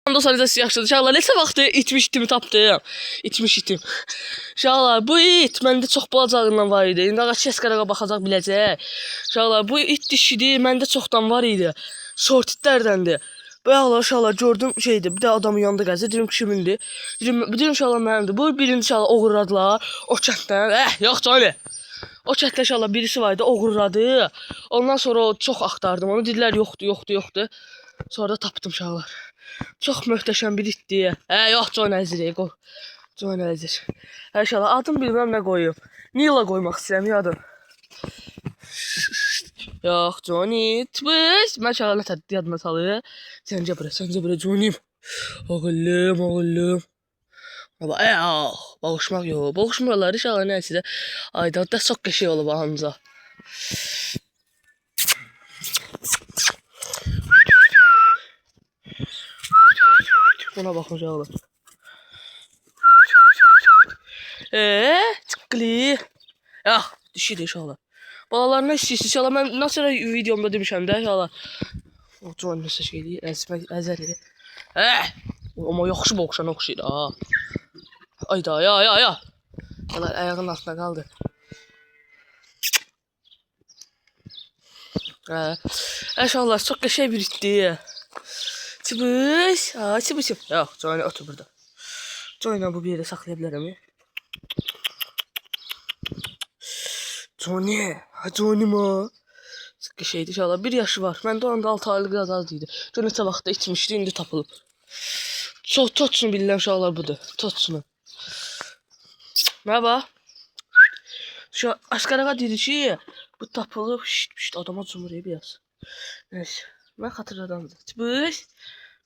Ondan sonra da yaxşıdır. Uşaqlar, neçə vaxtı itmiş itimi tapdım. İtmiş itim. Uşaqlar, bu it məndə çox balacağından var idi. İndi ağac kəskərəyə baxacaq biləcək. Uşaqlar, bu it dişidir, məndə çoxdan var idi. Short itlərdəndir. Bayaqlar uşaqlar gördüm şeydi, bir də adamın yanında gəzir. Dedim kimindir? Dedim uşaqlar mənimdir. Bu birinci uşaqlar oğurladılar. O kənddən. Yox Johnny. O kənddə uşaqlar birisi var idi, oğurladı. Ondan sonra o çox axtardım onu. Dedilər yoxdur. Sonra da tapdım uşaqlar. Çox möhtəşəm bir itdir. Yox John Əzir. John Əzir. İnşallah adım bilməm nə qoyum. Nila qoymaq istəyirəm adım. Yox Johnny. Tıbış. Mən uşaqlar nə yadıma salır. Səncə bura Johnny'm. Oğlum. Boğuşmaq yox. Boğuşmurlar uşaqlar nəysə də. Ayda da çox qəşəng olub ancaq. Buna baxın uşaqlar. Çıqqılı. Düşürdü uşaqlar. Balalarına istəyirsiz uşaqlar. Mən nasıl videomda demişəm də uşaqlar. O John nəsə şeydir. Əzəri. Amma yaxşı boğuşan oxşayır ha. Ayda ya. Uşaqlar ayağının altına qaldı. Uşaqlar çox qəşəng bir itdir. Çıbış. Çıbışım. Yox, Johnny otur burada. Johnny bu bir yerdə saxlaya bilərəm. Johnny ma. Sıkı şeydi inşallah. 1 yaşı var. Məndə onda 6 aylıq biraz az idi. Gör neçə vaxtda içmişdi, indi tapılıb. Çox toçunu bilirəm uşaqlar budur. Toçunu. Merhaba. Şu askarağa dedi ki bu tapılıb. Adama cumhuriyyə biraz. Neyse. Mən xatırladım. Çıbış.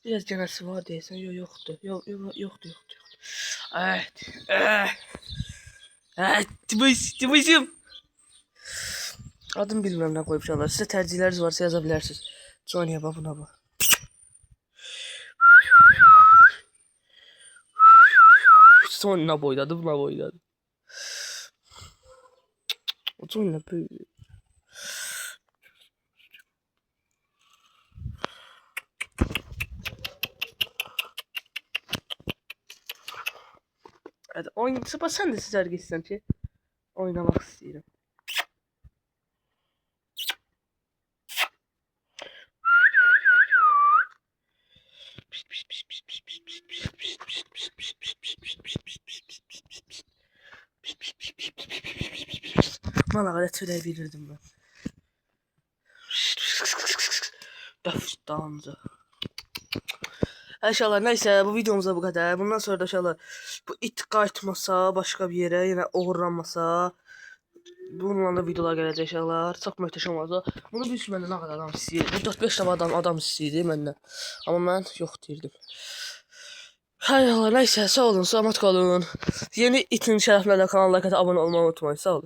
Biraz genəsi var deyəsən. Yoxdur. Yoxdur. Çıbışım. Adım bilmirəm nə qoyub uşaqlar. Sizə tərcihləriniz varsa yaza bilərsiniz. Johnny'yə bax, buna bax. Johnny nə boydadı, buna boydadı. O Johnny nə böyük. Hadi oyun sen de sizler geçsen ki oynamak istedim. Bana kadar söyleyebilirdim ben. Dağınca. İnşallah neyse bu videomuzda bu kadar. Bundan sonra da inşallah bu it qayıtmasa, başka bir yere yine uğurlanmasa bununla da videolar gələcək inşallah. Çox möhtəşəm olacaq. Bunu bir sürü məndən nə qədər adam istəyir. 4-5 dəfə adam istəyirdi məndən. Amma mən yox deyirdim. Hay Allah neyse sağ olun, salamat qalın. Yeni itin şərəflərlə kanala abone olmayı unutmayın. Sağ olun.